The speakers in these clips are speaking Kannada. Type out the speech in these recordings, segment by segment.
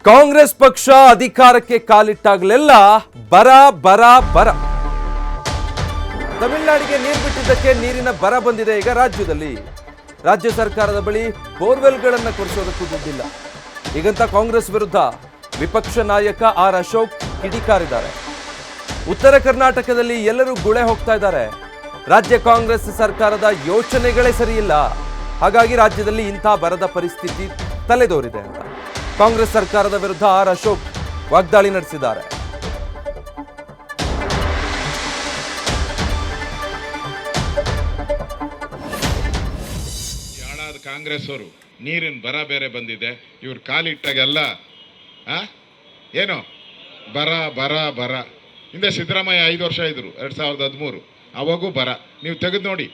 ಕಾಂಗ್ರೆಸ್ ಪಕ್ಷ ಅಧಿಕಾರಕ್ಕೆ ಕಾಲಿಟ್ಟಾಗಲೆಲ್ಲ ಬರ ಬರ ಬರ. ತಮಿಳುನಾಡಿಗೆ ನೀರು ಬಿಟ್ಟಿದ್ದಕ್ಕೆ ನೀರಿನ ಬರ ಬಂದಿದೆ. ಈಗ ರಾಜ್ಯದಲ್ಲಿ ರಾಜ್ಯ ಸರ್ಕಾರದ ಬಳಿ ಬೋರ್ವೆಲ್ಗಳನ್ನು ಕೊರೆಸೋದಕ್ಕೂ ದುಡ್ಡಿಲ್ಲ. ಹೀಗಂತ ಕಾಂಗ್ರೆಸ್ ವಿರುದ್ಧ ವಿಪಕ್ಷ ನಾಯಕ ಆರ್ ಅಶೋಕ್ ಕಿಡಿಕಾರಿದ್ದಾರೆ. ಉತ್ತರ ಕರ್ನಾಟಕದಲ್ಲಿ ಎಲ್ಲರೂ ಗುಳೆ ಹೋಗ್ತಾ ಇದ್ದಾರೆ. ರಾಜ್ಯ ಕಾಂಗ್ರೆಸ್ ಸರ್ಕಾರದ ಯೋಚನೆಗಳೇ ಸರಿಯಿಲ್ಲ, ಹಾಗಾಗಿ ರಾಜ್ಯದಲ್ಲಿ ಇಂಥ ಬರದ ಪರಿಸ್ಥಿತಿ ತಲೆದೋರಿದೆ ಅಂತ ಕಾಂಗ್ರೆಸ್ ಸರ್ಕಾರದ ವಿರುದ್ಧ ಆರ್ ಅಶೋಕ್ ವಾಗ್ದಾಳಿ ನಡೆಸಿದ್ದಾರೆ. ಕಾಂಗ್ರೆಸ್ ಅವರು ನೀರಿನ ಬರ ಬೇರೆ ಬಂದಿದೆ, ಇವ್ರು ಕಾಲಿಟ್ಟಾಗೆಲ್ಲ ಏನು ಬರ ಬರ ಬರ. ಹಿಂದೆ ಸಿದ್ದರಾಮಯ್ಯ 5 ವರ್ಷ ಇದ್ರು, 2013, ಅವಾಗೂ ಬರ. ನೀವು ತೆಗೆದು ನೋಡಿ,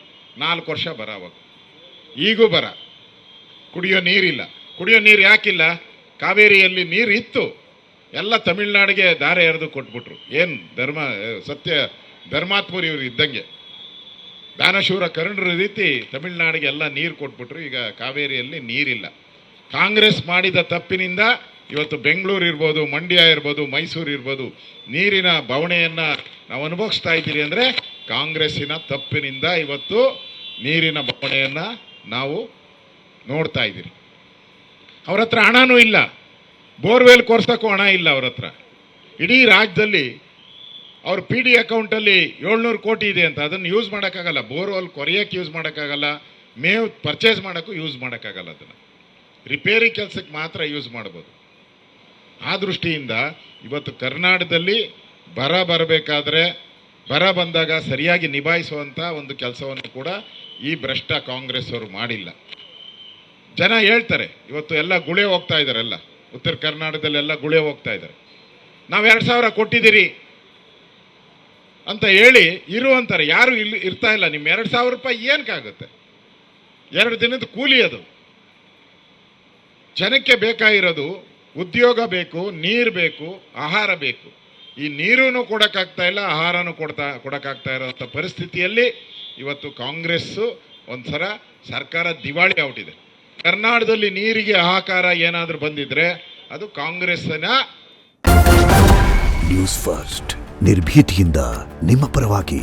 4 ವರ್ಷ ಬರ. ಅವಾಗ ಈಗೂ ಬರ. ಕುಡಿಯೋ ನೀರಿಲ್ಲ. ಕುಡಿಯೋ ನೀರು ಯಾಕಿಲ್ಲ? ಕಾವೇರಿಯಲ್ಲಿ ನೀರು ಇತ್ತು, ಎಲ್ಲ ತಮಿಳ್ನಾಡಿಗೆ ದಾರೆ ಎರೆದು ಕೊಟ್ಬಿಟ್ರು. ಏನು ಸತ್ಯ ಧರ್ಮಾತ್ಮರು ಇವ್ರು ಇದ್ದಂಗೆ, ದಾನಶೂರ ಕರುಣರ ರೀತಿ ತಮಿಳ್ನಾಡಿಗೆ ಎಲ್ಲ ನೀರು ಕೊಟ್ಬಿಟ್ರು. ಈಗ ಕಾವೇರಿಯಲ್ಲಿ ನೀರಿಲ್ಲ. ಕಾಂಗ್ರೆಸ್ ಮಾಡಿದ ತಪ್ಪಿನಿಂದ ಇವತ್ತು ಬೆಂಗಳೂರು ಇರ್ಬೋದು, ಮಂಡ್ಯ ಇರ್ಬೋದು, ಮೈಸೂರು ಇರ್ಬೋದು, ನೀರಿನ ಬವಣೆಯನ್ನು ನಾವು ಅನುಭವಿಸ್ತಾ ಇದ್ದೀರಿ. ಅಂದರೆ ಕಾಂಗ್ರೆಸ್ಸಿನ ತಪ್ಪಿನಿಂದ ಇವತ್ತು ನೀರಿನ ಬವಣೆಯನ್ನು ನಾವು ನೋಡ್ತಾ ಇದ್ದೀರಿ. ಅವ್ರ ಹತ್ರ ಹಣನೂ ಇಲ್ಲ, ಬೋರ್ವೆಲ್ ಕೊರ್ಸೋಕ್ಕೂ ಹಣ ಇಲ್ಲ ಅವ್ರ ಹತ್ರ. ಇಡೀ ರಾಜ್ಯದಲ್ಲಿ ಅವ್ರ ಪಿ ಡಿ ಅಕೌಂಟಲ್ಲಿ 700 ಕೋಟಿ ಇದೆ ಅಂತ, ಅದನ್ನು ಯೂಸ್ ಮಾಡೋಕ್ಕಾಗಲ್ಲ. ಬೋರ್ವೆಲ್ ಕೊರೆಯೋಕ್ಕೆ ಯೂಸ್ ಮಾಡೋಕ್ಕಾಗಲ್ಲ, ಮೇವು ಪರ್ಚೇಸ್ ಮಾಡೋಕ್ಕೂ ಯೂಸ್ ಮಾಡೋಕ್ಕಾಗಲ್ಲ. ಅದನ್ನು ರಿಪೇರಿ ಕೆಲಸಕ್ಕೆ ಮಾತ್ರ ಯೂಸ್ ಮಾಡ್ಬೋದು. ಆ ದೃಷ್ಟಿಯಿಂದ ಇವತ್ತು ಕರ್ನಾಟಕದಲ್ಲಿ ಬರ ಬರಬೇಕಾದ್ರೆ, ಬರ ಬಂದಾಗ ಸರಿಯಾಗಿ ನಿಭಾಯಿಸುವಂಥ ಒಂದು ಕೆಲಸವನ್ನು ಕೂಡ ಈ ಭ್ರಷ್ಟ ಕಾಂಗ್ರೆಸ್ ಅವರು ಮಾಡಿಲ್ಲ. ಜನ ಹೇಳ್ತಾರೆ, ಇವತ್ತು ಎಲ್ಲ ಗುಳೆ ಹೋಗ್ತಾ ಇದ್ದಾರೆ, ಎಲ್ಲ ಉತ್ತರ ಕರ್ನಾಟಕದಲ್ಲೆಲ್ಲ ಗುಳೆ ಹೋಗ್ತಾ ಇದ್ದಾರೆ. ನಾವು 2,000 ಕೊಟ್ಟಿದ್ದೀರಿ ಅಂತ ಹೇಳಿ ಇರುವಂತಾರೆ. ಯಾರು ಇಲ್ಲಿ ಇರ್ತಾ ಇಲ್ಲ. ನಿಮ್ಮ 2,000 ರೂಪಾಯಿ ಏನಕ್ಕಾಗುತ್ತೆ? 2 ದಿನದ ಕೂಲಿ ಅದು. ಜನಕ್ಕೆ ಬೇಕಾಗಿರೋದು ಉದ್ಯೋಗ ಬೇಕು, ನೀರು ಬೇಕು, ಆಹಾರ ಬೇಕು. ಈ ನೀರೂ ಕೊಡೋಕ್ಕಾಗ್ತಾ ಇಲ್ಲ, ಆಹಾರನೂ ಕೊಡೋಕ್ಕಾಗ್ತಾ ಇರೋಂಥ ಪರಿಸ್ಥಿತಿಯಲ್ಲಿ ಇವತ್ತು ಕಾಂಗ್ರೆಸ್ಸು ಒಂದ್ಸಲ ಸರ್ಕಾರ ದಿವಾಳಿ ಔಟಿದೆ. ಕರ್ನಾಟಕದಲ್ಲಿ ನೀರಿಗೆ ಹಾಹಾಕಾರ ಏನಾದರೂ ಬಂದಿದ್ರೆ ಅದು ಕಾಂಗ್ರೆಸ್ಸಿನ. ನ್ಯೂಸ್ ಫಸ್ಟ್ ನಿರ್ಭೀತಿಯಿಂದ ನಿಮ್ಮ ಪರವಾಗಿ.